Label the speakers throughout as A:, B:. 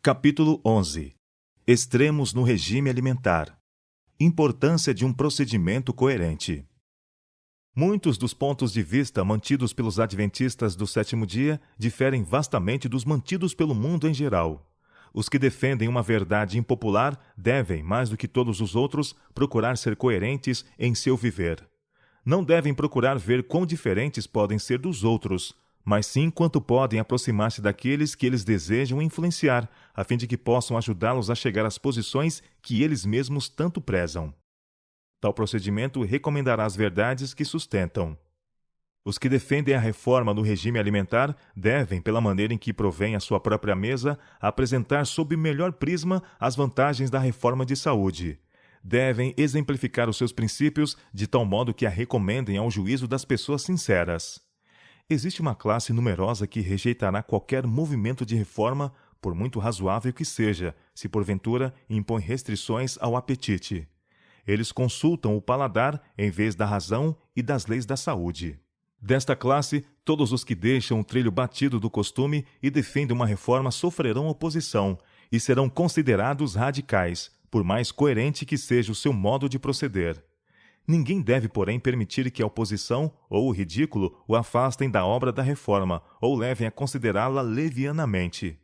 A: Capítulo 11. Extremos no regime alimentar. Importância de um procedimento coerente. Muitos dos pontos de vista mantidos pelos adventistas do sétimo dia diferem vastamente dos mantidos pelo mundo em geral. Os que defendem uma verdade impopular devem, mais do que todos os outros, procurar ser coerentes em seu viver. Não devem procurar ver quão diferentes podem ser dos outros, mas sim quanto podem aproximar-se daqueles que eles desejam influenciar, a fim de que possam ajudá-los a chegar às posições que eles mesmos tanto prezam. Tal procedimento recomendará as verdades que sustentam. Os que defendem a reforma no regime alimentar devem, pela maneira em que provém à sua própria mesa, apresentar sob o melhor prisma as vantagens da reforma de saúde. Devem exemplificar os seus princípios de tal modo que a recomendem ao juízo das pessoas sinceras. Existe uma classe numerosa que rejeitará qualquer movimento de reforma, por muito razoável que seja, se porventura impõe restrições ao apetite. Eles consultam o paladar em vez da razão e das leis da saúde. Desta classe, todos os que deixam o trilho batido do costume e defendem uma reforma sofrerão oposição e serão considerados radicais, por mais coerente que seja o seu modo de proceder. Ninguém deve, porém, permitir que a oposição ou o ridículo o afastem da obra da reforma ou levem a considerá-la levianamente.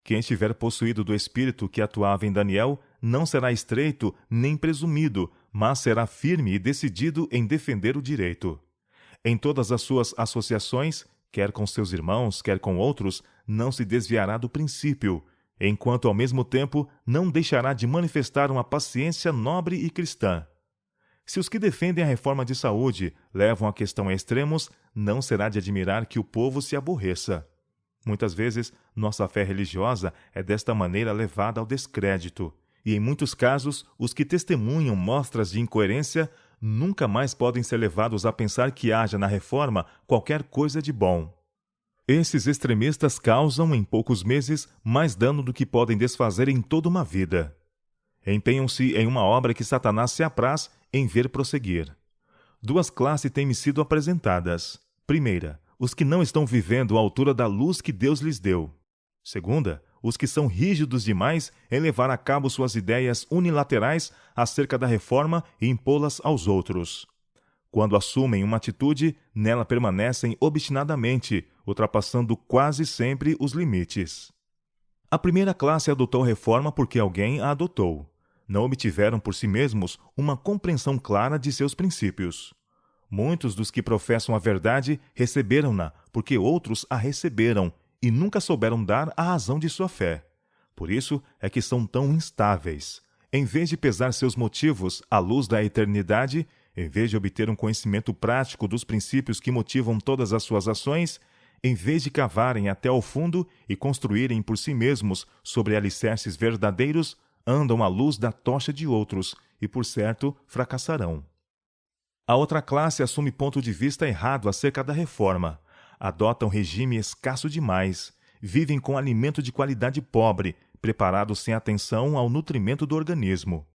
A: Quem estiver possuído do espírito que atuava em Daniel não será estreito nem presumido, mas será firme e decidido em defender o direito. Em todas as suas associações, quer com seus irmãos, quer com outros, não se desviará do princípio, enquanto ao mesmo tempo não deixará de manifestar uma paciência nobre e cristã. Se os que defendem a reforma de saúde levam a questão a extremos, não será de admirar que o povo se aborreça. Muitas vezes, nossa fé religiosa é desta maneira levada ao descrédito, e em muitos casos, os que testemunham mostras de incoerência nunca mais podem ser levados a pensar que haja na reforma qualquer coisa de bom. Esses extremistas causam, em poucos meses, mais dano do que podem desfazer em toda uma vida. Empenham-se em uma obra que Satanás se apraz em ver prosseguir. Duas classes têm-me sido apresentadas. Primeira, os que não estão vivendo à altura da luz que Deus lhes deu. Segunda, os que são rígidos demais em levar a cabo suas ideias unilaterais acerca da reforma e impô-las aos outros. Quando assumem uma atitude, nela permanecem obstinadamente, ultrapassando quase sempre os limites. A primeira classe adotou a reforma porque alguém a adotou. Não obtiveram por si mesmos uma compreensão clara de seus princípios. Muitos dos que professam a verdade receberam-na porque outros a receberam e nunca souberam dar a razão de sua fé. Por isso é que são tão instáveis. Em vez de pesar seus motivos à luz da eternidade, em vez de obter um conhecimento prático dos princípios que motivam todas as suas ações, em vez de cavarem até ao fundo e construírem por si mesmos sobre alicerces verdadeiros, andam à luz da tocha de outros e, por certo, fracassarão. A outra classe assume ponto de vista errado acerca da reforma. Adotam regime escasso demais. Vivem com alimento de qualidade pobre, preparado sem atenção ao nutrimento do organismo.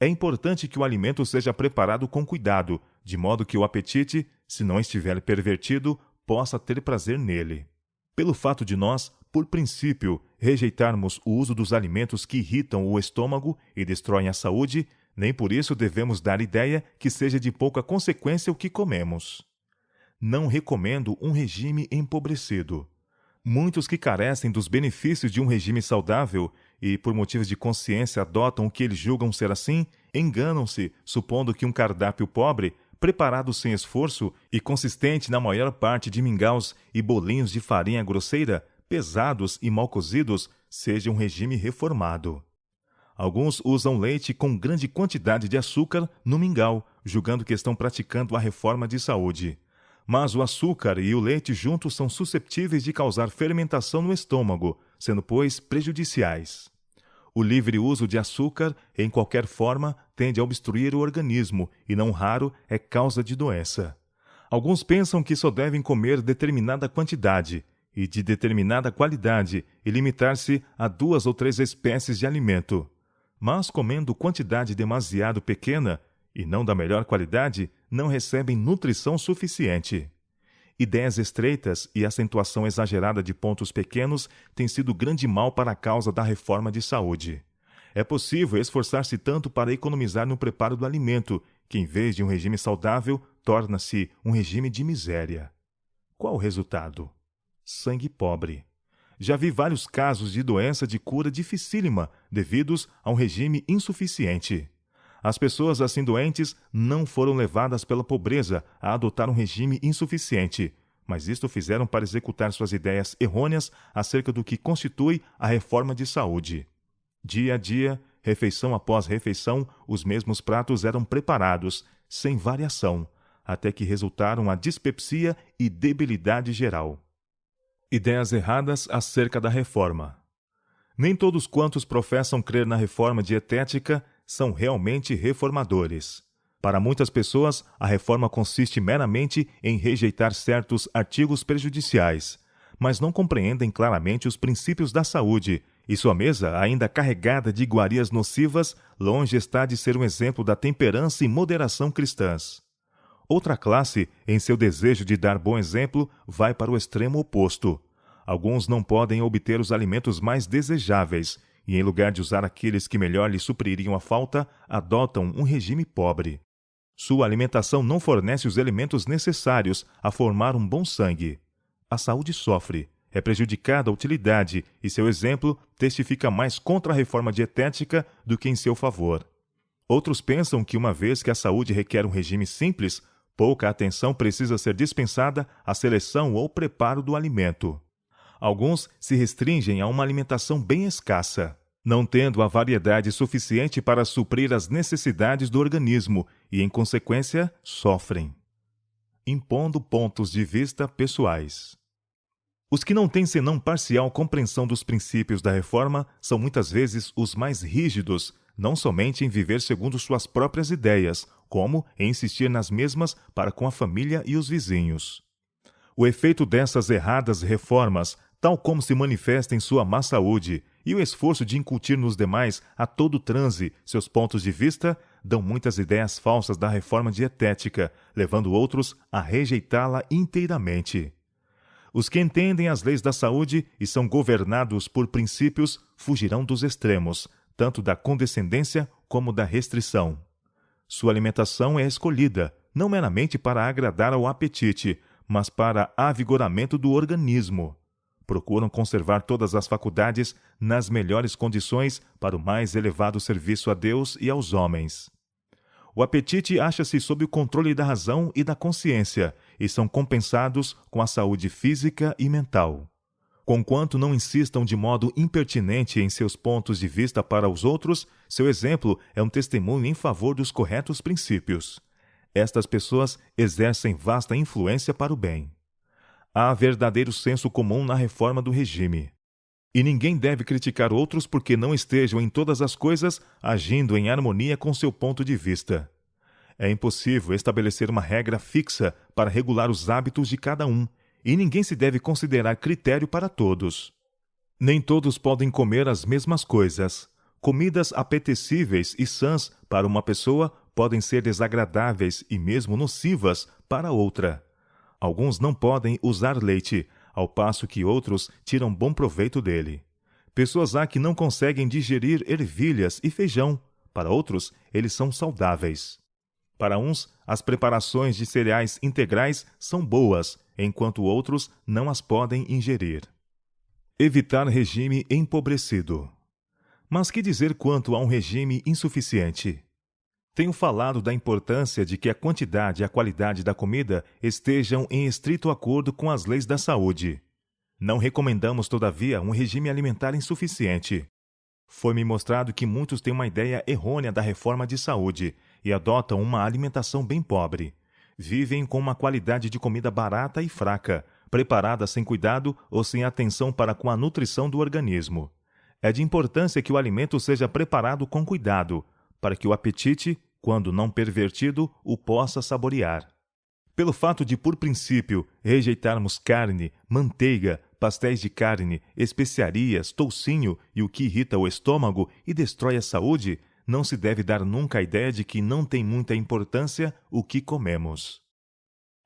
A: É importante que o alimento seja preparado com cuidado, de modo que o apetite, se não estiver pervertido, possa ter prazer nele. Pelo fato de nós, por princípio, rejeitarmos o uso dos alimentos que irritam o estômago e destroem a saúde, nem por isso devemos dar ideia que seja de pouca consequência o que comemos. Não recomendo um regime empobrecido. Muitos que carecem dos benefícios de um regime saudável e, por motivos de consciência, adotam o que eles julgam ser assim, enganam-se, supondo que um cardápio pobre, preparado sem esforço e consistente na maior parte de mingaus e bolinhos de farinha grosseira, pesados e mal cozidos, seja um regime reformado. Alguns usam leite com grande quantidade de açúcar no mingau, julgando que estão praticando a reforma de saúde. Mas o açúcar e o leite juntos são susceptíveis de causar fermentação no estômago, sendo, pois, prejudiciais. O livre uso de açúcar, em qualquer forma, tende a obstruir o organismo e, não raro, é causa de doença. Alguns pensam que só devem comer determinada quantidade e de determinada qualidade e limitar-se a 2 ou 3 espécies de alimento. Mas, comendo quantidade demasiado pequena, e não da melhor qualidade, não recebem nutrição suficiente. Ideias estreitas e acentuação exagerada de pontos pequenos têm sido grande mal para a causa da reforma de saúde. É possível esforçar-se tanto para economizar no preparo do alimento, que em vez de um regime saudável, torna-se um regime de miséria. Qual o resultado? Sangue pobre. Já vi vários casos de doença de cura dificílima devidos a um regime insuficiente. As pessoas assim doentes não foram levadas pela pobreza a adotar um regime insuficiente, mas isto fizeram para executar suas ideias errôneas acerca do que constitui a reforma de saúde. Dia a dia, refeição após refeição, os mesmos pratos eram preparados, sem variação, até que resultaram a dispepsia e debilidade geral. Ideias erradas acerca da reforma. Nem todos quantos professam crer na reforma dietética são realmente reformadores. Para muitas pessoas, a reforma consiste meramente em rejeitar certos artigos prejudiciais, mas não compreendem claramente os princípios da saúde, e sua mesa, ainda carregada de iguarias nocivas, longe está de ser um exemplo da temperança e moderação cristãs. Outra classe, em seu desejo de dar bom exemplo, vai para o extremo oposto. Alguns não podem obter os alimentos mais desejáveis, e em lugar de usar aqueles que melhor lhe supririam a falta, adotam um regime pobre. Sua alimentação não fornece os elementos necessários a formar um bom sangue. A saúde sofre, é prejudicada a utilidade, e seu exemplo testifica mais contra a reforma dietética do que em seu favor. Outros pensam que, uma vez que a saúde requer um regime simples, pouca atenção precisa ser dispensada à seleção ou preparo do alimento. Alguns se restringem a uma alimentação bem escassa, não tendo a variedade suficiente para suprir as necessidades do organismo e, em consequência, sofrem. Impondo pontos de vista pessoais. Os que não têm senão parcial compreensão dos princípios da reforma são muitas vezes os mais rígidos, não somente em viver segundo suas próprias ideias, como em insistir nas mesmas para com a família e os vizinhos. O efeito dessas erradas reformas, tal como se manifesta em sua má saúde, e o esforço de incutir nos demais a todo transe seus pontos de vista, dão muitas ideias falsas da reforma dietética, levando outros a rejeitá-la inteiramente. Os que entendem as leis da saúde e são governados por princípios fugirão dos extremos, tanto da condescendência como da restrição. Sua alimentação é escolhida, não meramente para agradar ao apetite, mas para avigoramento do organismo. Procuram conservar todas as faculdades nas melhores condições para o mais elevado serviço a Deus e aos homens. O apetite acha-se sob o controle da razão e da consciência, e são compensados com a saúde física e mental. Conquanto não insistam de modo impertinente em seus pontos de vista para os outros, seu exemplo é um testemunho em favor dos corretos princípios. Estas pessoas exercem vasta influência para o bem. Há verdadeiro senso comum na reforma do regime. E ninguém deve criticar outros porque não estejam em todas as coisas agindo em harmonia com seu ponto de vista. É impossível estabelecer uma regra fixa para regular os hábitos de cada um, e ninguém se deve considerar critério para todos. Nem todos podem comer as mesmas coisas. Comidas apetecíveis e sãs para uma pessoa podem ser desagradáveis e mesmo nocivas para outra. Alguns não podem usar leite, ao passo que outros tiram bom proveito dele. Pessoas há que não conseguem digerir ervilhas e feijão. Para outros, eles são saudáveis. Para uns, as preparações de cereais integrais são boas, enquanto outros não as podem ingerir. Evitar regime empobrecido. Mas que dizer quanto a um regime insuficiente? Tenho falado da importância de que a quantidade e a qualidade da comida estejam em estrito acordo com as leis da saúde. Não recomendamos, todavia, um regime alimentar insuficiente. Foi-me mostrado que muitos têm uma ideia errônea da reforma de saúde e adotam uma alimentação bem pobre. Vivem com uma qualidade de comida barata e fraca, preparada sem cuidado ou sem atenção para com a nutrição do organismo. É de importância que o alimento seja preparado com cuidado, para que o apetite, quando não pervertido, o possa saborear. Pelo fato de, por princípio, rejeitarmos carne, manteiga, pastéis de carne, especiarias, toucinho e o que irrita o estômago e destrói a saúde, não se deve dar nunca a ideia de que não tem muita importância o que comemos.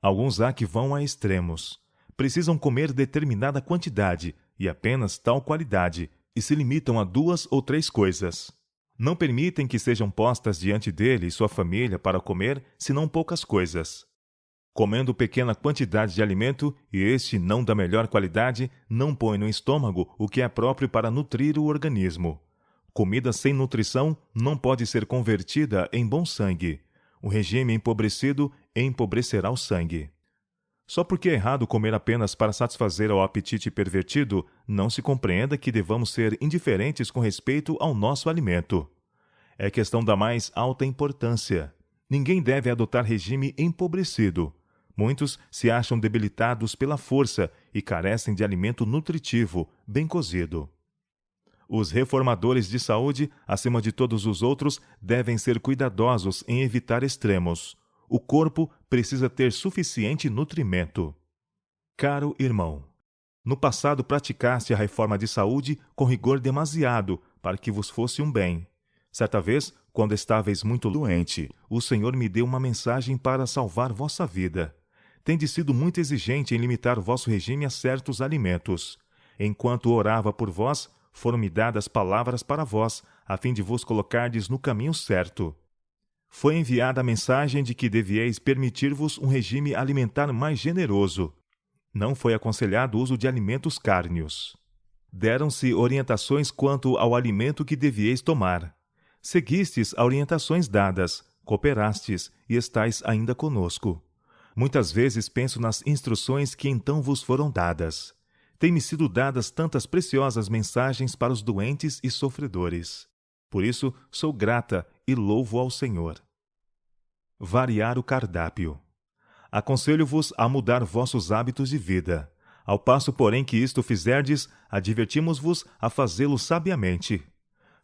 A: Alguns há que vão a extremos. Precisam comer determinada quantidade e apenas tal qualidade, e se limitam a 2 ou 3 coisas. Não permitem que sejam postas diante dele e sua família para comer, senão poucas coisas. Comendo pequena quantidade de alimento, e este não da melhor qualidade, não põe no estômago o que é próprio para nutrir o organismo. Comida sem nutrição não pode ser convertida em bom sangue. O regime empobrecido empobrecerá o sangue. Só porque é errado comer apenas para satisfazer ao apetite pervertido, não se compreenda que devamos ser indiferentes com respeito ao nosso alimento. É questão da mais alta importância. Ninguém deve adotar regime empobrecido. Muitos se acham debilitados pela força e carecem de alimento nutritivo, bem cozido. Os reformadores de saúde, acima de todos os outros, devem ser cuidadosos em evitar extremos. O corpo precisa ter suficiente nutrimento. Caro irmão, no passado praticaste a reforma de saúde com rigor demasiado para que vos fosse um bem. Certa vez, quando estáveis muito doente, o Senhor me deu uma mensagem para salvar vossa vida. Tendes sido muito exigente em limitar vosso regime a certos alimentos. Enquanto orava por vós, foram-me dadas palavras para vós, a fim de vos colocardes no caminho certo. Foi enviada a mensagem de que devieis permitir-vos um regime alimentar mais generoso. Não foi aconselhado o uso de alimentos cárneos. Deram-se orientações quanto ao alimento que devieis tomar. Seguistes as orientações dadas, cooperastes e estáis ainda conosco. Muitas vezes penso nas instruções que então vos foram dadas. Têm-me sido dadas tantas preciosas mensagens para os doentes e sofredores. Por isso, sou grata e louvo ao Senhor. Variar o cardápio. Aconselho-vos a mudar vossos hábitos de vida. Ao passo, porém, que isto fizerdes, advertimos-vos a fazê-lo sabiamente.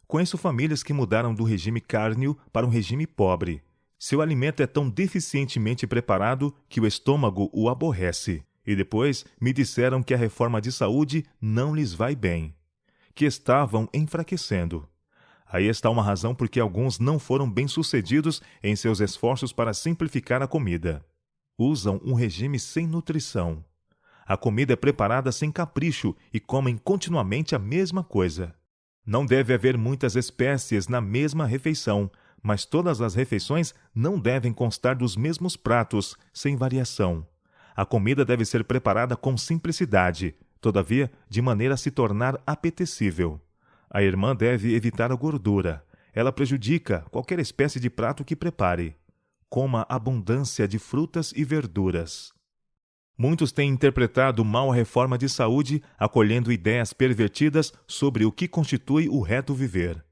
A: Conheço famílias que mudaram do regime cárneo para um regime pobre. Seu alimento é tão deficientemente preparado que o estômago o aborrece. E depois me disseram que a reforma de saúde não lhes vai bem, que estavam enfraquecendo. Aí está uma razão por que alguns não foram bem-sucedidos em seus esforços para simplificar a comida. Usam um regime sem nutrição. A comida é preparada sem capricho e comem continuamente a mesma coisa. Não deve haver muitas espécies na mesma refeição, mas todas as refeições não devem constar dos mesmos pratos, sem variação. A comida deve ser preparada com simplicidade, todavia, de maneira a se tornar apetecível. A irmã deve evitar a gordura. Ela prejudica qualquer espécie de prato que prepare. Coma abundância de frutas e verduras. Muitos têm interpretado mal a reforma de saúde, acolhendo ideias pervertidas sobre o que constitui o reto viver.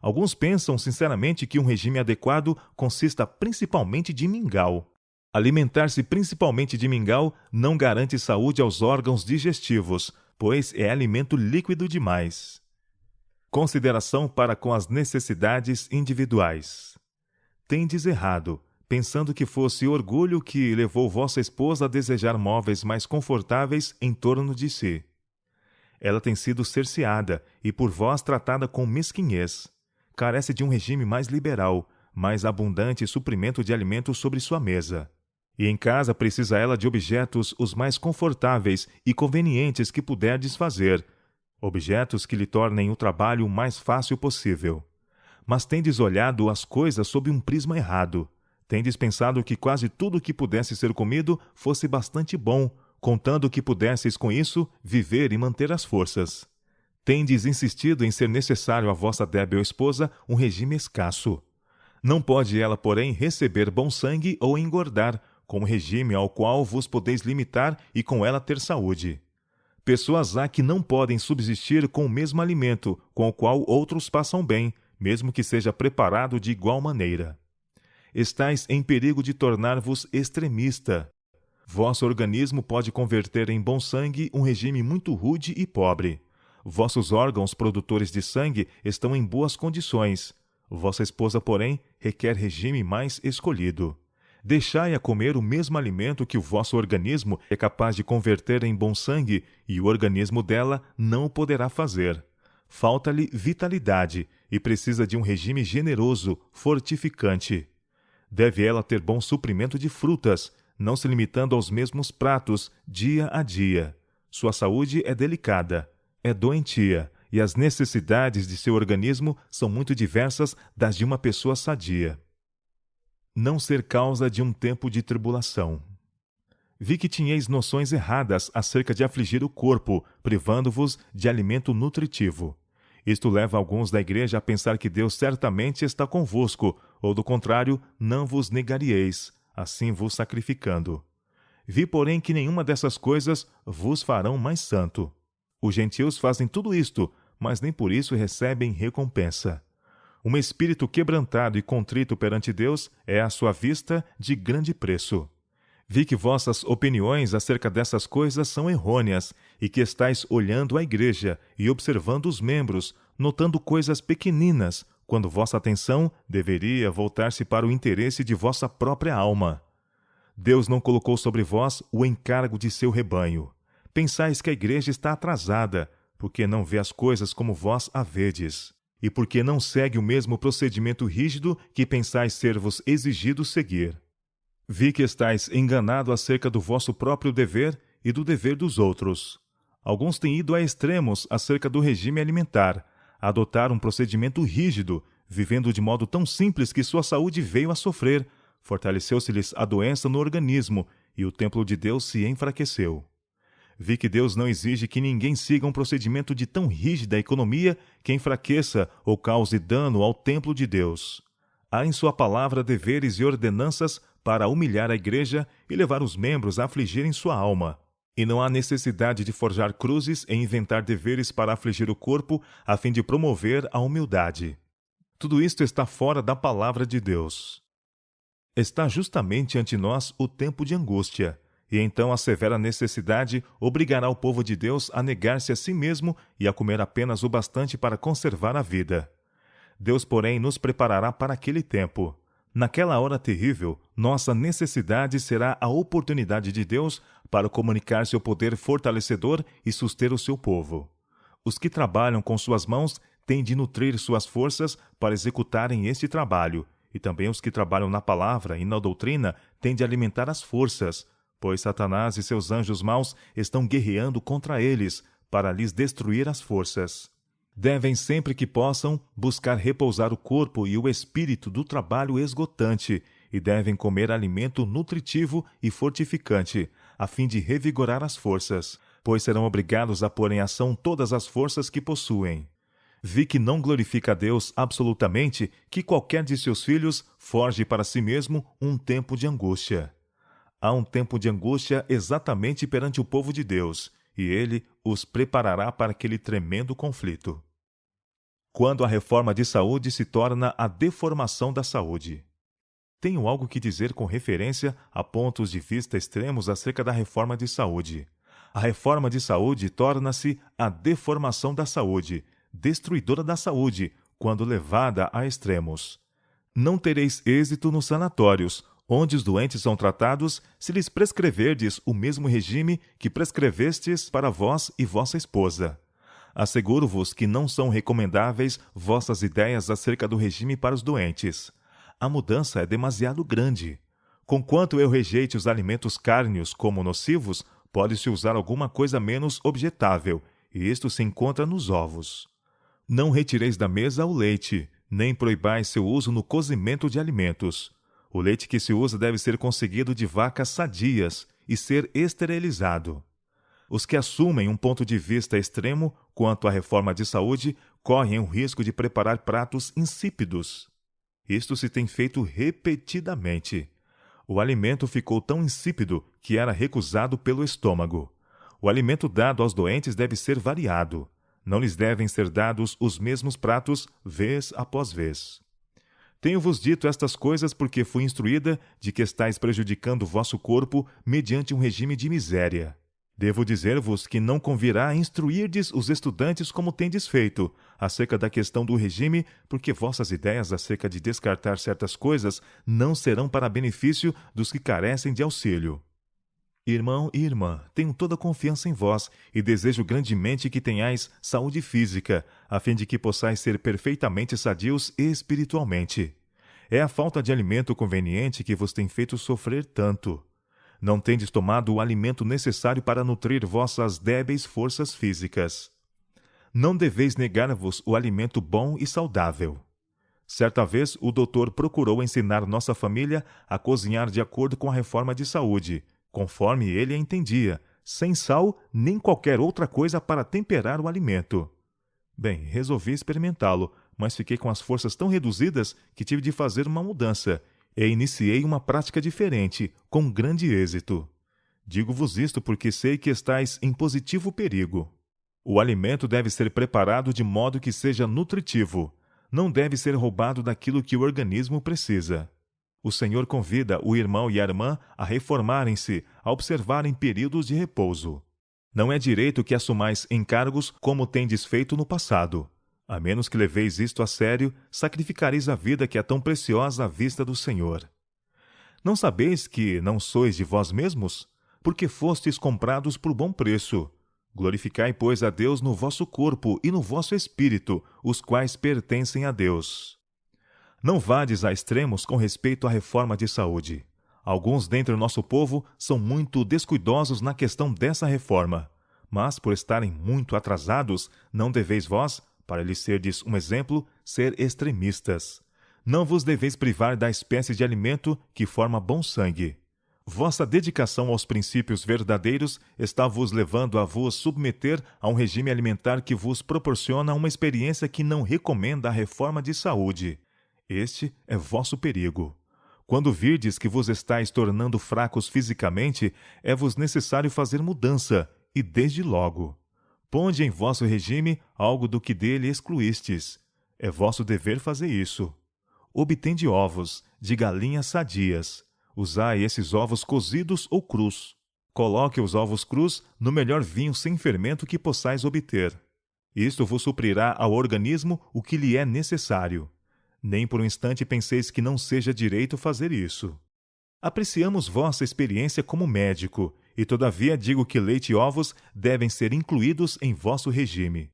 A: Alguns pensam sinceramente que um regime adequado consista principalmente de mingau. Alimentar-se principalmente de mingau não garante saúde aos órgãos digestivos, pois é alimento líquido demais. Consideração para com as necessidades individuais. Tendes errado, pensando que fosse orgulho que levou vossa esposa a desejar móveis mais confortáveis em torno de si. Ela tem sido cerceada e por vós tratada com mesquinhez. Carece de um regime mais liberal, mais abundante suprimento de alimentos sobre sua mesa. E em casa precisa ela de objetos os mais confortáveis e convenientes que puderdes fazer, objetos que lhe tornem o trabalho o mais fácil possível. Mas tendes olhado as coisas sob um prisma errado. Tendes pensado que quase tudo o que pudesse ser comido fosse bastante bom, contando que pudesseis com isso viver e manter as forças. Tendes insistido em ser necessário à vossa débil esposa um regime escasso. Não pode ela, porém, receber bom sangue ou engordar, com um regime ao qual vos podeis limitar e com ela ter saúde. Pessoas há que não podem subsistir com o mesmo alimento, com o qual outros passam bem, mesmo que seja preparado de igual maneira. Estais em perigo de tornar-vos extremista. Vosso organismo pode converter em bom sangue um regime muito rude e pobre. Vossos órgãos produtores de sangue estão em boas condições. Vossa esposa, porém, requer regime mais escolhido. Deixai-a comer o mesmo alimento que o vosso organismo é capaz de converter em bom sangue, e o organismo dela não o poderá fazer. Falta-lhe vitalidade e precisa de um regime generoso, fortificante. Deve ela ter bom suprimento de frutas, não se limitando aos mesmos pratos dia a dia. Sua saúde é delicada, é doentia, e as necessidades de seu organismo são muito diversas das de uma pessoa sadia. Não ser causa de um tempo de tribulação. Vi que tinhais noções erradas acerca de afligir o corpo, privando-vos de alimento nutritivo. Isto leva alguns da igreja a pensar que Deus certamente está convosco, ou do contrário, não vos negaríeis, assim vos sacrificando. Vi, porém, que nenhuma dessas coisas vos farão mais santo. Os gentios fazem tudo isto, mas nem por isso recebem recompensa. Um espírito quebrantado e contrito perante Deus é à sua vista de grande preço. Vi que vossas opiniões acerca dessas coisas são errôneas, e que estáis olhando a igreja e observando os membros, notando coisas pequeninas, quando vossa atenção deveria voltar-se para o interesse de vossa própria alma. Deus não colocou sobre vós o encargo de seu rebanho. Pensais que a igreja está atrasada, porque não vê as coisas como vós a vedes, e porque não segue o mesmo procedimento rígido que pensais ser-vos exigido seguir. Vi que estáis enganado acerca do vosso próprio dever e do dever dos outros. Alguns têm ido a extremos acerca do regime alimentar, adotaram um procedimento rígido, vivendo de modo tão simples que sua saúde veio a sofrer, fortaleceu-se-lhes a doença no organismo e o templo de Deus se enfraqueceu. Vi que Deus não exige que ninguém siga um procedimento de tão rígida economia que enfraqueça ou cause dano ao templo de Deus. Há em sua palavra deveres e ordenanças para humilhar a igreja e levar os membros a afligirem sua alma. E não há necessidade de forjar cruzes e inventar deveres para afligir o corpo a fim de promover a humildade. Tudo isto está fora da palavra de Deus. Está justamente ante nós o tempo de angústia, e então a severa necessidade obrigará o povo de Deus a negar-se a si mesmo e a comer apenas o bastante para conservar a vida. Deus, porém, nos preparará para aquele tempo. Naquela hora terrível, nossa necessidade será a oportunidade de Deus para comunicar seu poder fortalecedor e suster o seu povo. Os que trabalham com suas mãos têm de nutrir suas forças para executarem este trabalho, e também os que trabalham na palavra e na doutrina têm de alimentar as forças, pois Satanás e seus anjos maus estão guerreando contra eles para lhes destruir as forças. Devem, sempre que possam, buscar repousar o corpo e o espírito do trabalho esgotante, e devem comer alimento nutritivo e fortificante, a fim de revigorar as forças, pois serão obrigados a pôr em ação todas as forças que possuem. Vi que não glorifica a Deus absolutamente que qualquer de seus filhos forge para si mesmo um tempo de angústia. Há um tempo de angústia exatamente perante o povo de Deus, e ele os preparará para aquele tremendo conflito. Quando a reforma de saúde se torna a deformação da saúde. Tenho algo que dizer com referência a pontos de vista extremos acerca da reforma de saúde. A reforma de saúde torna-se a deformação da saúde, destruidora da saúde, quando levada a extremos. Não tereis êxito nos sanatórios, onde os doentes são tratados, se lhes prescreverdes o mesmo regime que prescrevestes para vós e vossa esposa. Asseguro-vos que não são recomendáveis vossas ideias acerca do regime para os doentes. A mudança é demasiado grande. Conquanto eu rejeite os alimentos cárneos como nocivos, pode-se usar alguma coisa menos objetável, e isto se encontra nos ovos. Não retireis da mesa o leite, nem proibais seu uso no cozimento de alimentos. O leite que se usa deve ser conseguido de vacas sadias e ser esterilizado. Os que assumem um ponto de vista extremo quanto à reforma de saúde correm o risco de preparar pratos insípidos. Isto se tem feito repetidamente. O alimento ficou tão insípido que era recusado pelo estômago. O alimento dado aos doentes deve ser variado. Não lhes devem ser dados os mesmos pratos vez após vez. Tenho-vos dito estas coisas porque fui instruída de que estáis prejudicando o vosso corpo mediante um regime de miséria. Devo dizer-vos que não convirá instruirdes os estudantes como tendes feito, acerca da questão do regime, porque vossas ideias acerca de descartar certas coisas não serão para benefício dos que carecem de auxílio. Irmão e irmã, tenho toda a confiança em vós e desejo grandemente que tenhais saúde física, a fim de que possais ser perfeitamente sadios espiritualmente. É a falta de alimento conveniente que vos tem feito sofrer tanto. Não tendes tomado o alimento necessário para nutrir vossas débeis forças físicas. Não deveis negar-vos o alimento bom e saudável. Certa vez, o doutor procurou ensinar nossa família a cozinhar de acordo com a reforma de saúde, conforme ele a entendia, sem sal nem qualquer outra coisa para temperar o alimento. Bem, resolvi experimentá-lo, mas fiquei com as forças tão reduzidas que tive de fazer uma mudança, e iniciei uma prática diferente, com grande êxito. Digo-vos isto porque sei que estáis em positivo perigo. O alimento deve ser preparado de modo que seja nutritivo. Não deve ser roubado daquilo que o organismo precisa. O Senhor convida o irmão e a irmã a reformarem-se, a observarem períodos de repouso. Não é direito que assumais encargos como tendes feito no passado. A menos que leveis isto a sério, sacrificareis a vida que é tão preciosa à vista do Senhor. Não sabeis que não sois de vós mesmos? Porque fostes comprados por bom preço. Glorificai, pois, a Deus no vosso corpo e no vosso espírito, os quais pertencem a Deus. Não vades a extremos com respeito à reforma de saúde. Alguns dentre o nosso povo são muito descuidosos na questão dessa reforma. Mas, por estarem muito atrasados, não deveis vós, para lhes serdes um exemplo, ser extremistas. Não vos deveis privar da espécie de alimento que forma bom sangue. Vossa dedicação aos princípios verdadeiros está vos levando a vos submeter a um regime alimentar que vos proporciona uma experiência que não recomenda a reforma de saúde. Este é vosso perigo. Quando virdes que vos estáis tornando fracos fisicamente, é-vos necessário fazer mudança, e desde logo. Ponde em vosso regime algo do que dele excluístes. É vosso dever fazer isso. Obtende ovos, de galinhas sadias. Usai esses ovos cozidos ou crus. Coloque os ovos crus no melhor vinho sem fermento que possais obter. Isto vos suprirá ao organismo o que lhe é necessário. Nem por um instante penseis que não seja direito fazer isso. Apreciamos vossa experiência como médico, e todavia digo que leite e ovos devem ser incluídos em vosso regime.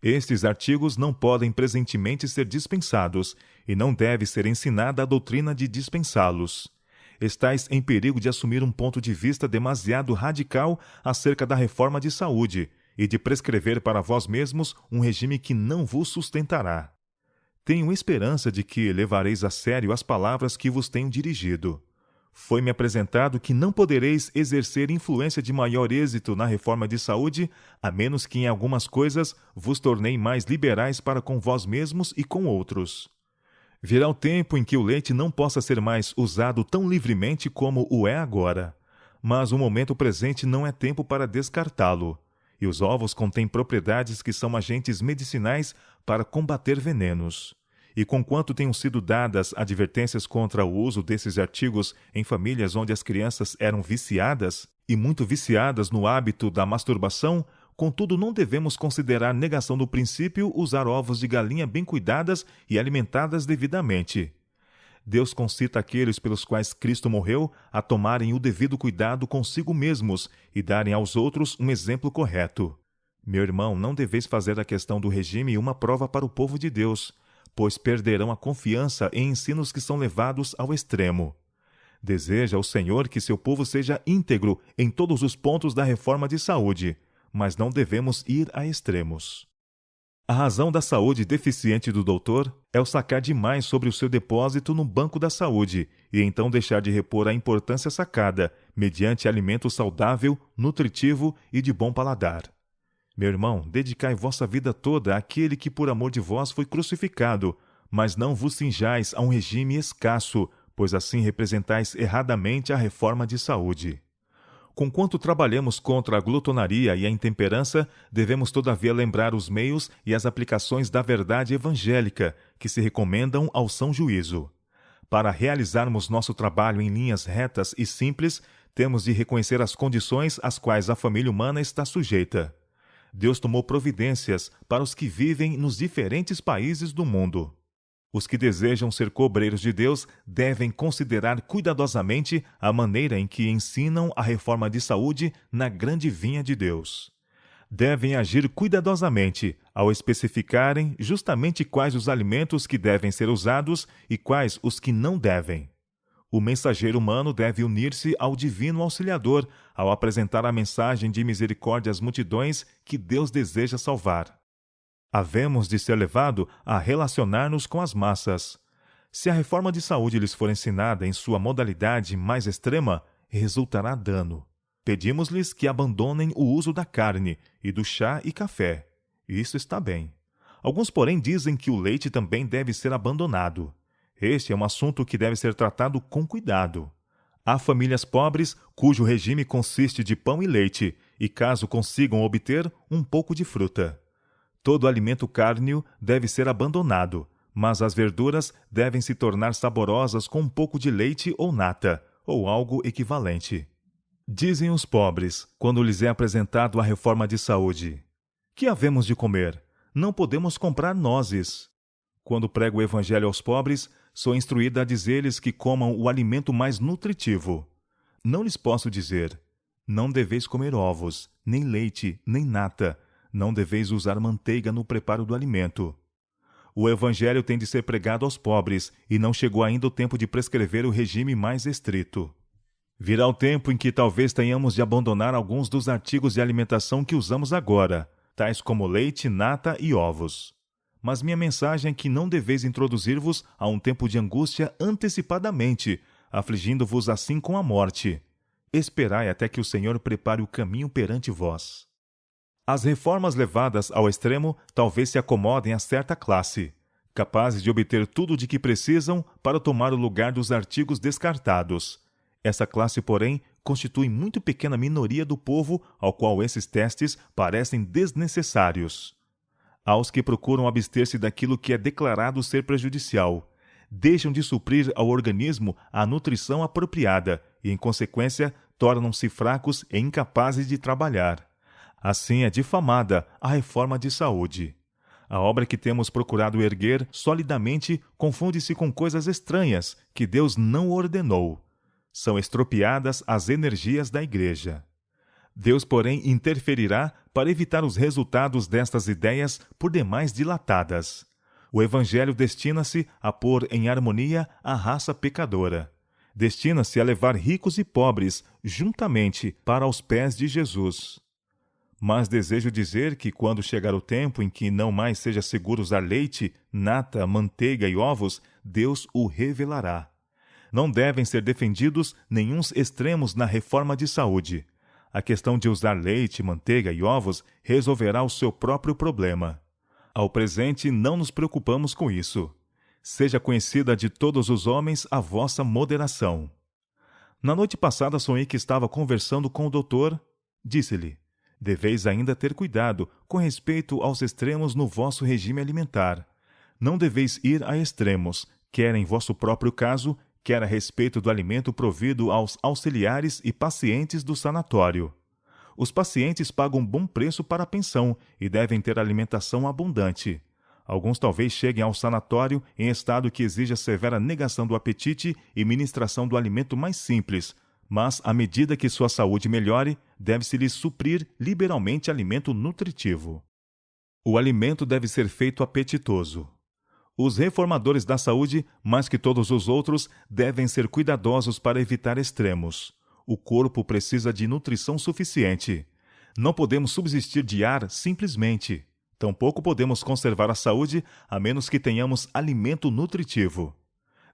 A: Estes artigos não podem presentemente ser dispensados, e não deve ser ensinada a doutrina de dispensá-los. Estais em perigo de assumir um ponto de vista demasiado radical acerca da reforma de saúde, e de prescrever para vós mesmos um regime que não vos sustentará. Tenho esperança de que levareis a sério as palavras que vos tenho dirigido. Foi-me apresentado que não podereis exercer influência de maior êxito na reforma de saúde, a menos que em algumas coisas vos tornei mais liberais para com vós mesmos e com outros. Virá o tempo em que o leite não possa ser mais usado tão livremente como o é agora, mas o momento presente não é tempo para descartá-lo, e os ovos contêm propriedades que são agentes medicinais para combater venenos. E conquanto tenham sido dadas advertências contra o uso desses artigos em famílias onde as crianças eram viciadas, e muito viciadas no hábito da masturbação, contudo não devemos considerar negação do princípio usar ovos de galinha bem cuidadas e alimentadas devidamente. Deus concita aqueles pelos quais Cristo morreu a tomarem o devido cuidado consigo mesmos e darem aos outros um exemplo correto. Meu irmão, não deveis fazer da questão do regime uma prova para o povo de Deus, pois perderão a confiança em ensinos que são levados ao extremo. Deseja o Senhor que seu povo seja íntegro em todos os pontos da reforma de saúde, mas não devemos ir a extremos. A razão da saúde deficiente do doutor é o sacar demais sobre o seu depósito no banco da saúde e então deixar de repor a importância sacada mediante alimento saudável, nutritivo e de bom paladar. Meu irmão, dedicai vossa vida toda àquele que por amor de vós foi crucificado, mas não vos cinjais a um regime escasso, pois assim representais erradamente a reforma de saúde. Conquanto trabalhemos contra a glutonaria e a intemperança, devemos todavia lembrar os meios e as aplicações da verdade evangélica que se recomendam ao são juízo. Para realizarmos nosso trabalho em linhas retas e simples, temos de reconhecer as condições às quais a família humana está sujeita. Deus tomou providências para os que vivem nos diferentes países do mundo. Os que desejam ser cobreiros de Deus devem considerar cuidadosamente a maneira em que ensinam a reforma de saúde na grande vinha de Deus. Devem agir cuidadosamente ao especificarem justamente quais os alimentos que devem ser usados e quais os que não devem. O mensageiro humano deve unir-se ao divino auxiliador ao apresentar a mensagem de misericórdia às multidões que Deus deseja salvar. Havemos de ser levado a relacionar-nos com as massas. Se a reforma de saúde lhes for ensinada em sua modalidade mais extrema, resultará dano. Pedimos-lhes que abandonem o uso da carne e do chá e café. Isso está bem. Alguns, porém, dizem que o leite também deve ser abandonado. Este é um assunto que deve ser tratado com cuidado. Há famílias pobres cujo regime consiste de pão e leite, e caso consigam obter, um pouco de fruta. Todo alimento cárneo deve ser abandonado, mas as verduras devem se tornar saborosas com um pouco de leite ou nata, ou algo equivalente. Dizem os pobres, quando lhes é apresentado a reforma de saúde: que havemos de comer? Não podemos comprar nozes. Quando prego o evangelho aos pobres, sou instruída a dizer-lhes que comam o alimento mais nutritivo. Não lhes posso dizer: não deveis comer ovos, nem leite, nem nata, não deveis usar manteiga no preparo do alimento. O evangelho tem de ser pregado aos pobres, e não chegou ainda o tempo de prescrever o regime mais estrito. Virá o tempo em que talvez tenhamos de abandonar alguns dos artigos de alimentação que usamos agora, tais como leite, nata e ovos. Mas minha mensagem é que não deveis introduzir-vos a um tempo de angústia antecipadamente, afligindo-vos assim com a morte. Esperai até que o Senhor prepare o caminho perante vós. As reformas levadas ao extremo talvez se acomodem a certa classe, capazes de obter tudo de que precisam para tomar o lugar dos artigos descartados. Essa classe, porém, constitui muito pequena minoria do povo ao qual esses testes parecem desnecessários. Aos que procuram abster-se daquilo que é declarado ser prejudicial, deixam de suprir ao organismo a nutrição apropriada e, em consequência, tornam-se fracos e incapazes de trabalhar. Assim é difamada a reforma de saúde. A obra que temos procurado erguer solidamente confunde-se com coisas estranhas que Deus não ordenou. São estropiadas as energias da Igreja. Deus, porém, interferirá para evitar os resultados destas ideias por demais dilatadas. O Evangelho destina-se a pôr em harmonia a raça pecadora. Destina-se a levar ricos e pobres juntamente para os pés de Jesus. Mas desejo dizer que, quando chegar o tempo em que não mais seja seguro usar leite, nata, manteiga e ovos, Deus o revelará. Não devem ser defendidos nenhuns extremos na reforma de saúde. A questão de usar leite, manteiga e ovos resolverá o seu próprio problema. Ao presente, não nos preocupamos com isso. Seja conhecida de todos os homens a vossa moderação. Na noite passada sonhei que estava conversando com o doutor. Disse-lhe: deveis ainda ter cuidado com respeito aos extremos no vosso regime alimentar. Não deveis ir a extremos, quer em vosso próprio caso, quer a respeito do alimento provido aos auxiliares e pacientes do sanatório. Os pacientes pagam bom preço para a pensão e devem ter alimentação abundante. Alguns talvez cheguem ao sanatório em estado que exija severa negação do apetite e ministração do alimento mais simples, mas, à medida que sua saúde melhore, deve-se-lhes suprir liberalmente alimento nutritivo. O alimento deve ser feito apetitoso. Os reformadores da saúde, mais que todos os outros, devem ser cuidadosos para evitar extremos. O corpo precisa de nutrição suficiente. Não podemos subsistir de ar simplesmente. Tampouco podemos conservar a saúde a menos que tenhamos alimento nutritivo.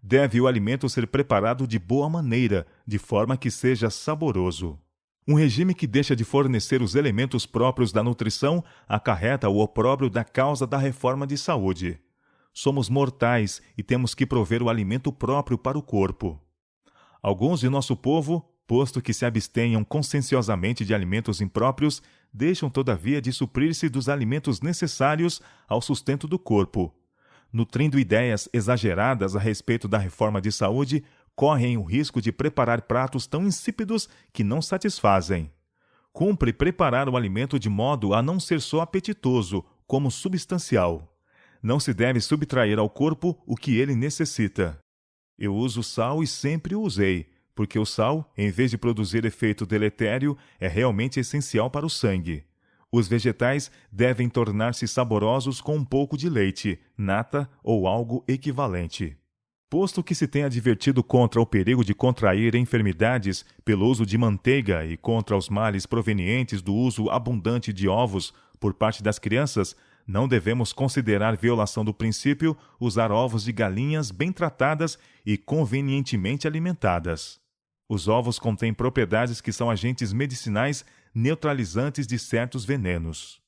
A: Deve o alimento ser preparado de boa maneira, de forma que seja saboroso. Um regime que deixa de fornecer os elementos próprios da nutrição acarreta o opróbrio da causa da reforma de saúde. Somos mortais e temos que prover o alimento próprio para o corpo. Alguns de nosso povo, posto que se abstenham conscienciosamente de alimentos impróprios, deixam todavia de suprir-se dos alimentos necessários ao sustento do corpo. Nutrindo ideias exageradas a respeito da reforma de saúde, correm o risco de preparar pratos tão insípidos que não satisfazem. Cumpre preparar o alimento de modo a não ser só apetitoso, como substancial. Não se deve subtrair ao corpo o que ele necessita. Eu uso sal e sempre o usei, porque o sal, em vez de produzir efeito deletério, é realmente essencial para o sangue. Os vegetais devem tornar-se saborosos com um pouco de leite, nata ou algo equivalente. Posto que se tem advertido contra o perigo de contrair enfermidades pelo uso de manteiga e contra os males provenientes do uso abundante de ovos por parte das crianças, não devemos considerar violação do princípio usar ovos de galinhas bem tratadas e convenientemente alimentadas. Os ovos contêm propriedades que são agentes medicinais neutralizantes de certos venenos.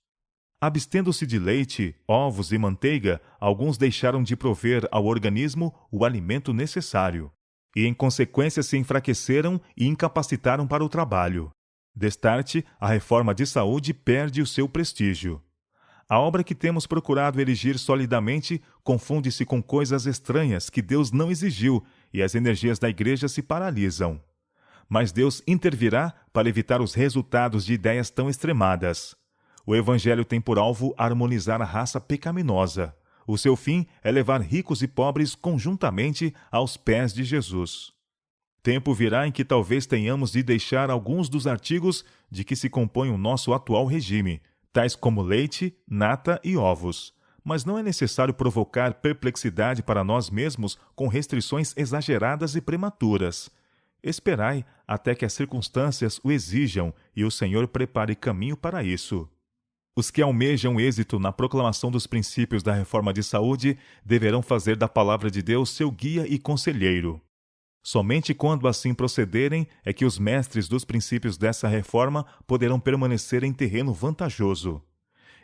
A: Abstendo-se de leite, ovos e manteiga, alguns deixaram de prover ao organismo o alimento necessário, e em consequência se enfraqueceram e incapacitaram para o trabalho. Destarte, a reforma de saúde perde o seu prestígio. A obra que temos procurado erigir solidamente confunde-se com coisas estranhas que Deus não exigiu e as energias da Igreja se paralisam. Mas Deus intervirá para evitar os resultados de ideias tão extremadas. O Evangelho tem por alvo harmonizar a raça pecaminosa. O seu fim é levar ricos e pobres conjuntamente aos pés de Jesus. Tempo virá em que talvez tenhamos de deixar alguns dos artigos de que se compõe o nosso atual regime, tais como leite, nata e ovos. Mas não é necessário provocar perplexidade para nós mesmos com restrições exageradas e prematuras. Esperai até que as circunstâncias o exijam e o Senhor prepare caminho para isso. Os que almejam êxito na proclamação dos princípios da reforma de saúde deverão fazer da palavra de Deus seu guia e conselheiro. Somente quando assim procederem é que os mestres dos princípios dessa reforma poderão permanecer em terreno vantajoso.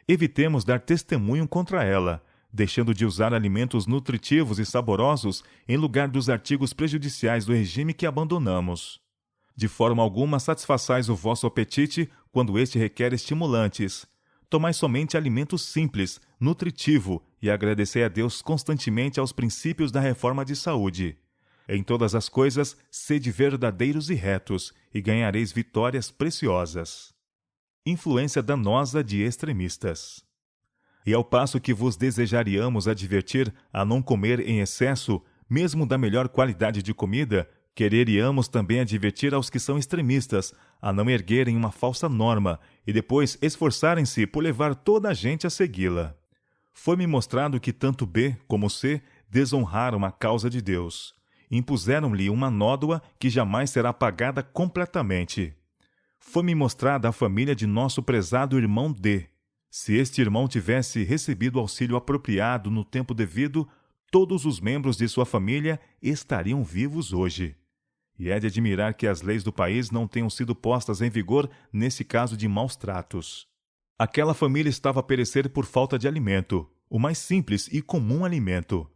A: Evitemos dar testemunho contra ela, deixando de usar alimentos nutritivos e saborosos em lugar dos artigos prejudiciais do regime que abandonamos. De forma alguma satisfaçais o vosso apetite quando este requer estimulantes. Tomai somente alimento simples, nutritivo e agradecei a Deus constantemente aos princípios da reforma de saúde. Em todas as coisas, sede verdadeiros e retos, e ganhareis vitórias preciosas. Influência danosa de extremistas. E ao passo que vos desejaríamos advertir a não comer em excesso, mesmo da melhor qualidade de comida, quereríamos também advertir aos que são extremistas a não erguerem uma falsa norma e depois esforçarem-se por levar toda a gente a segui-la. Foi-me mostrado que tanto B como C desonraram a causa de Deus. Impuseram-lhe uma nódoa que jamais será pagada completamente. Foi-me mostrada a família de nosso prezado irmão D. Se este irmão tivesse recebido auxílio apropriado no tempo devido, todos os membros de sua família estariam vivos hoje. E é de admirar que as leis do país não tenham sido postas em vigor nesse caso de maus tratos. Aquela família estava a perecer por falta de alimento, o mais simples e comum alimento.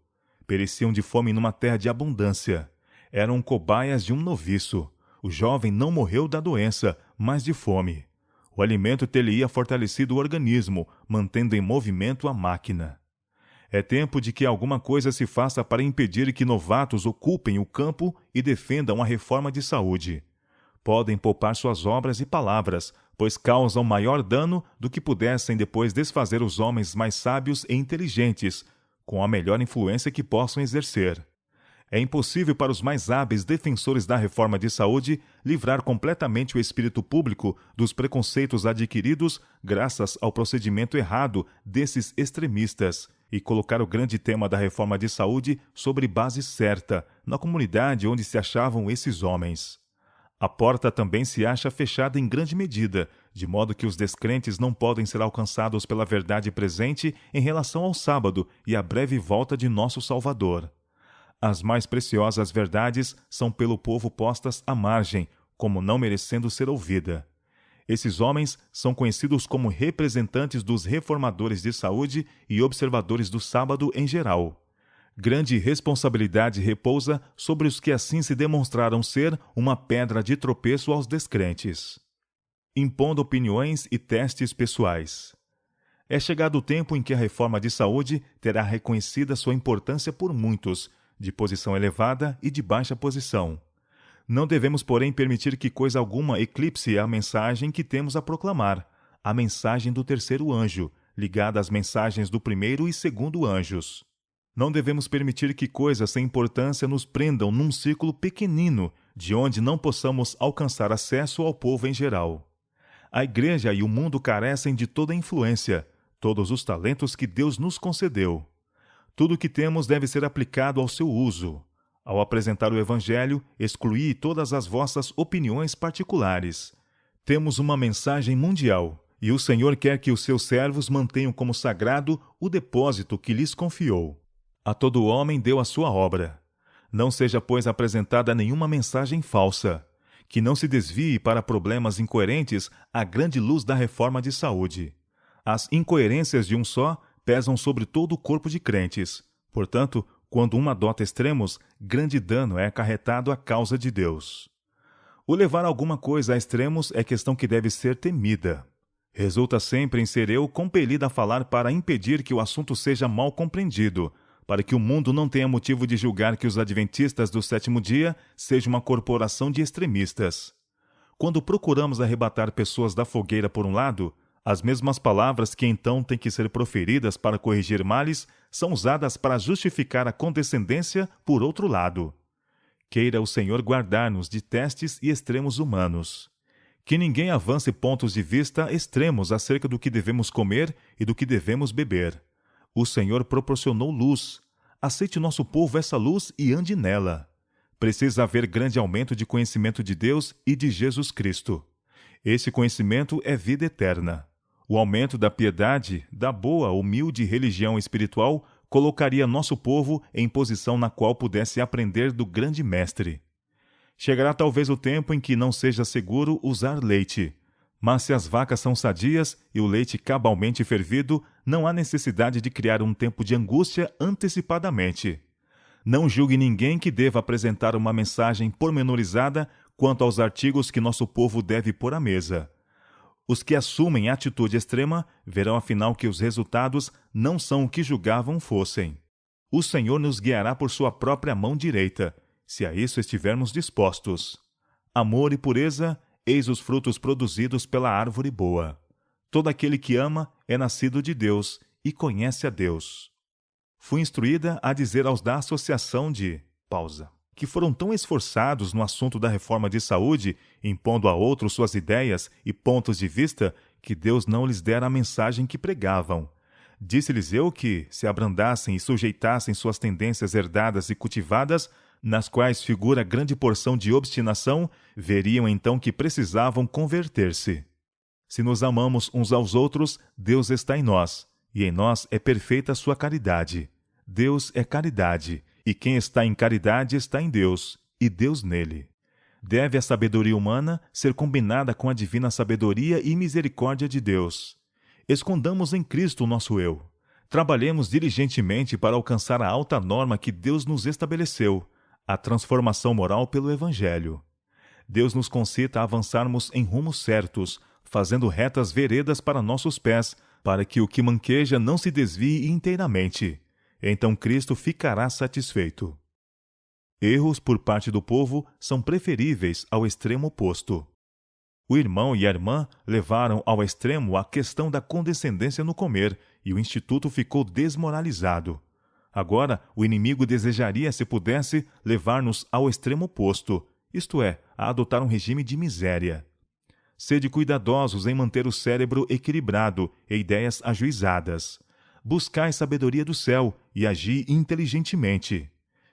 A: Pereciam de fome numa terra de abundância. Eram cobaias de um noviço. O jovem não morreu da doença, mas de fome. O alimento ter-lhe-ia fortalecido o organismo, mantendo em movimento a máquina. É tempo de que alguma coisa se faça para impedir que novatos ocupem o campo e defendam a reforma de saúde. Podem poupar suas obras e palavras, pois causam maior dano do que pudessem depois desfazer os homens mais sábios e inteligentes, com a melhor influência que possam exercer. É impossível para os mais hábeis defensores da reforma de saúde livrar completamente o espírito público dos preconceitos adquiridos graças ao procedimento errado desses extremistas e colocar o grande tema da reforma de saúde sobre base certa, na comunidade onde se achavam esses homens. A porta também se acha fechada em grande medida, de modo que os descrentes não podem ser alcançados pela verdade presente em relação ao sábado e à breve volta de nosso Salvador. As mais preciosas verdades são pelo povo postas à margem, como não merecendo ser ouvida. Esses homens são conhecidos como representantes dos reformadores de saúde e observadores do sábado em geral. Grande responsabilidade repousa sobre os que assim se demonstraram ser uma pedra de tropeço aos descrentes. Impondo opiniões e testes pessoais. É chegado o tempo em que a reforma de saúde terá reconhecida sua importância por muitos, de posição elevada e de baixa posição. Não devemos, porém, permitir que coisa alguma eclipse a mensagem que temos a proclamar, a mensagem do terceiro anjo, ligada às mensagens do primeiro e segundo anjos. Não devemos permitir que coisas sem importância nos prendam num círculo pequenino, de onde não possamos alcançar acesso ao povo em geral. A Igreja e o mundo carecem de toda a influência, todos os talentos que Deus nos concedeu. Tudo o que temos deve ser aplicado ao seu uso. Ao apresentar o Evangelho, excluí todas as vossas opiniões particulares. Temos uma mensagem mundial, e o Senhor quer que os seus servos mantenham como sagrado o depósito que lhes confiou. A todo homem deu a sua obra. Não seja, pois, apresentada nenhuma mensagem falsa, que não se desvie para problemas incoerentes à grande luz da reforma de saúde. As incoerências de um só pesam sobre todo o corpo de crentes. Portanto, quando um adota extremos, grande dano é acarretado à causa de Deus. O levar alguma coisa a extremos é questão que deve ser temida. Resulta sempre em ser eu compelido a falar para impedir que o assunto seja mal compreendido, para que o mundo não tenha motivo de julgar que os adventistas do sétimo dia sejam uma corporação de extremistas. Quando procuramos arrebatar pessoas da fogueira por um lado, as mesmas palavras que então têm que ser proferidas para corrigir males são usadas para justificar a condescendência por outro lado. Queira o Senhor guardar-nos de testes e extremos humanos. Que ninguém avance pontos de vista extremos acerca do que devemos comer e do que devemos beber. O Senhor proporcionou luz. Aceite nosso povo essa luz e ande nela. Precisa haver grande aumento de conhecimento de Deus e de Jesus Cristo. Esse conhecimento é vida eterna. O aumento da piedade, da boa, humilde religião espiritual, colocaria nosso povo em posição na qual pudesse aprender do grande mestre. Chegará talvez o tempo em que não seja seguro usar leite. Mas se as vacas são sadias e o leite cabalmente fervido, não há necessidade de criar um tempo de angústia antecipadamente. Não julgue ninguém que deva apresentar uma mensagem pormenorizada quanto aos artigos que nosso povo deve pôr à mesa. Os que assumem atitude extrema verão afinal que os resultados não são o que julgavam fossem. O Senhor nos guiará por sua própria mão direita, se a isso estivermos dispostos. Amor e pureza, eis os frutos produzidos pela árvore boa. Todo aquele que ama é nascido de Deus e conhece a Deus. Fui instruída a dizer aos da Associação de... que foram tão esforçados no assunto da reforma de saúde, impondo a outros suas ideias e pontos de vista, que Deus não lhes dera a mensagem que pregavam. Disse-lhes eu que, se abrandassem e sujeitassem suas tendências herdadas e cultivadas, nas quais figura grande porção de obstinação, veriam então que precisavam converter-se. Se nos amamos uns aos outros, Deus está em nós, e em nós é perfeita a sua caridade. Deus é caridade, e quem está em caridade está em Deus, e Deus nele. Deve a sabedoria humana ser combinada com a divina sabedoria e misericórdia de Deus. Escondamos em Cristo o nosso eu. Trabalhemos diligentemente para alcançar a alta norma que Deus nos estabeleceu, a transformação moral pelo Evangelho. Deus nos concita a avançarmos em rumos certos, fazendo retas veredas para nossos pés, para que o que manqueja não se desvie inteiramente. Então Cristo ficará satisfeito. Erros por parte do povo são preferíveis ao extremo oposto. O irmão e a irmã levaram ao extremo a questão da condescendência no comer, e o instituto ficou desmoralizado. Agora, o inimigo desejaria, se pudesse, levar-nos ao extremo oposto, isto é, a adotar um regime de miséria. Sede cuidadosos em manter o cérebro equilibrado e ideias ajuizadas. Buscai sabedoria do céu e agi inteligentemente.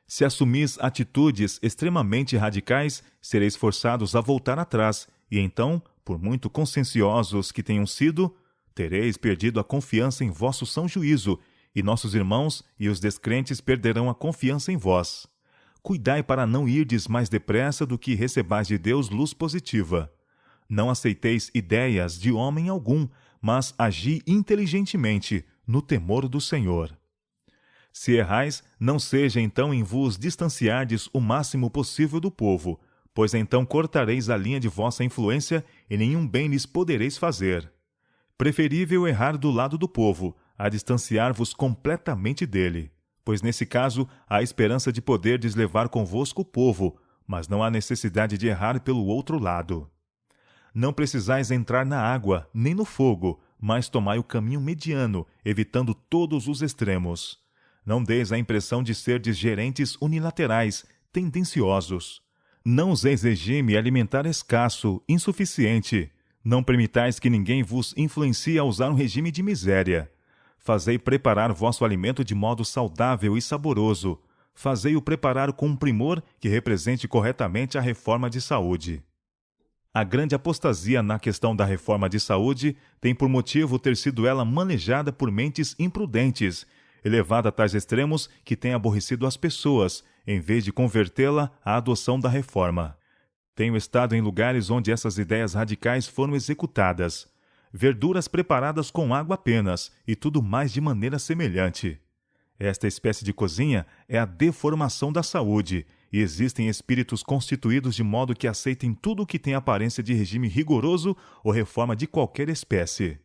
A: Se assumis atitudes extremamente radicais, sereis forçados a voltar atrás, e então, por muito conscienciosos que tenham sido, tereis perdido a confiança em vosso são juízo, e nossos irmãos e os descrentes perderão a confiança em vós. Cuidai para não irdes mais depressa do que recebais de Deus luz positiva. Não aceiteis ideias de homem algum, mas agi inteligentemente, no temor do Senhor. Se errais, não seja então em vos distanciardes o máximo possível do povo, pois então cortareis a linha de vossa influência e nenhum bem lhes podereis fazer. Preferível errar do lado do povo, a distanciar-vos completamente dele, pois nesse caso há esperança de poderdes levar convosco o povo, mas não há necessidade de errar pelo outro lado. Não precisais entrar na água, nem no fogo, mas tomai o caminho mediano, evitando todos os extremos. Não deis a impressão de serdes gerentes unilaterais, tendenciosos. Não useis regime alimentar escasso, insuficiente. Não permitais que ninguém vos influencie a usar um regime de miséria. Fazei preparar vosso alimento de modo saudável e saboroso. fazei-o preparar com um primor que represente corretamente a reforma de saúde. A grande apostasia na questão da reforma de saúde tem por motivo ter sido ela manejada por mentes imprudentes, elevada a tais extremos que tem aborrecido as pessoas, em vez de convertê-la à adoção da reforma. Tenho estado em lugares onde essas ideias radicais foram executadas. Verduras preparadas com água apenas, e tudo mais de maneira semelhante. Esta espécie de cozinha é a deformação da saúde, e existem espíritos constituídos de modo que aceitem tudo o que tem aparência de regime rigoroso ou reforma de qualquer espécie.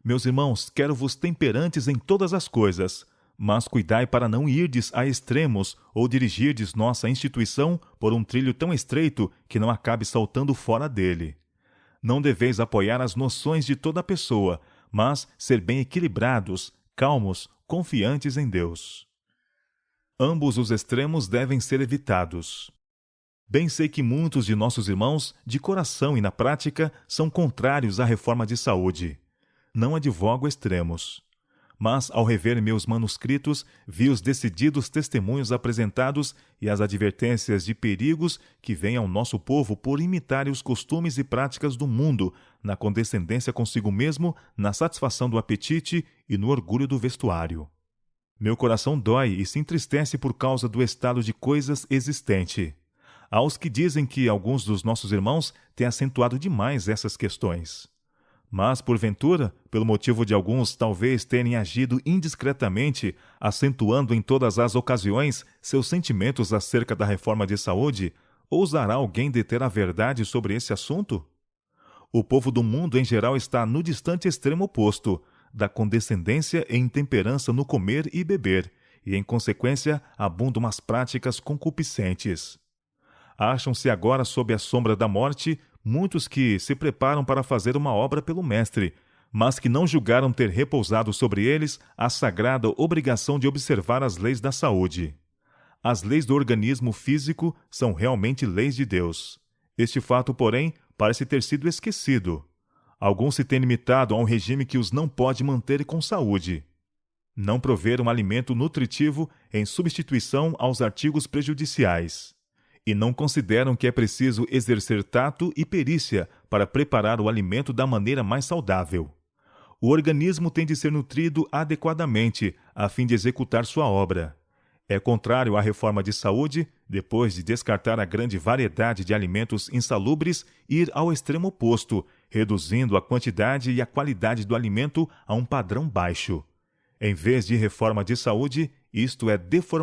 A: Meus irmãos, quero-vos temperantes em todas as coisas, mas cuidai para não irdes a extremos ou dirigirdes nossa instituição por um trilho tão estreito que não acabe saltando fora dele. Não deveis apoiar as noções de toda pessoa, mas ser bem equilibrados, calmos, confiantes em Deus. Ambos os extremos devem ser evitados. Bem sei que muitos de nossos irmãos, de coração e na prática, são contrários à reforma de saúde. Não advogo extremos. Mas, ao rever meus manuscritos, vi os decididos testemunhos apresentados e as advertências de perigos que vêm ao nosso povo por imitarem os costumes e práticas do mundo, na condescendência consigo mesmo, na satisfação do apetite e no orgulho do vestuário. Meu coração dói e se entristece por causa do estado de coisas existente. Há os que dizem que alguns dos nossos irmãos têm acentuado demais essas questões. Mas, porventura, pelo motivo de alguns talvez terem agido indiscretamente, acentuando em todas as ocasiões seus sentimentos acerca da reforma de saúde, ousará alguém deter a verdade sobre esse assunto? O povo do mundo em geral está no distante extremo oposto, da condescendência e intemperança no comer e beber, e, em consequência, abundam as práticas concupiscentes. Acham-se agora sob a sombra da morte muitos que se preparam para fazer uma obra pelo Mestre, mas que não julgaram ter repousado sobre eles a sagrada obrigação de observar as leis da saúde. As leis do organismo físico são realmente leis de Deus. Este fato, porém, parece ter sido esquecido. Alguns se têm limitado a um regime que os não pode manter com saúde. Não prover um alimento nutritivo em substituição aos artigos prejudiciais. E não consideram que é preciso exercer tato e perícia para preparar o alimento da maneira mais saudável. O organismo tem de ser nutrido adequadamente, a fim de executar sua obra. É contrário à reforma de saúde, depois de descartar a grande variedade de alimentos insalubres, ir ao extremo oposto, reduzindo a quantidade e a qualidade do alimento a um padrão baixo. Em vez de reforma de saúde, isto é deformação